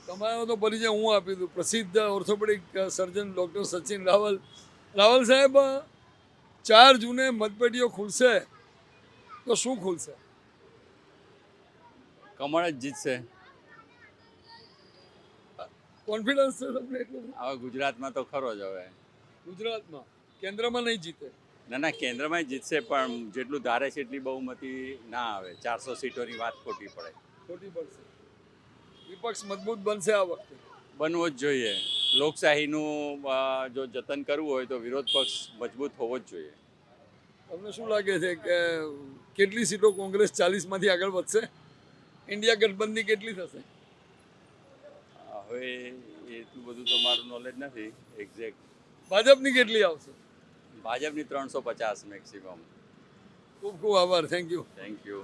તમારો તો પરિચય હું આપી દઉં. પ્રસિદ્ધ orthopaedic surgeon doctor Sachin Raval. Raval સાહેબ, 4 જૂને મતપેટીઓ ખુલશે તો શું ખુલશે? કમળ જ જીતશે. કોન્ફિડન્સ છે તમને એટલું? હવે ગુજરાતમાં તો ખરો જ હવે. ગુજરાતમાં કેન્દ્રમાં નહીં જીતે. ના, કેન્દ્રમાં જીતશે, પણ જેટલું ધારે છે એટલી બહુમતી ના આવે. 400 સીટોની વાત ખોટી પડે. ખોટી પડશે. વિપક્ષ મજબૂત બનશે આ વખતે. બનવો જ જોઈએ. લોકશાહીનું જો જતન કરવું હોય તો વિરોધ પક્ષ મજબૂત હોવો જ જોઈએ. તમને શું લાગે છે કે કેટલી સીટો કોંગ્રેસ 40માંથી આગળ વધશે? ઇન્ડિયા ગઠબંધન કેટલી થશે? હવે એટલું બધું તો મારું નોલેજ નથી એક્ઝેક્ટ. ભાજપની કેટલી આવશે? ભાજપની 350 મેક્સિમમ. ખૂબ ખૂબ આભાર. Thank you. Thank you.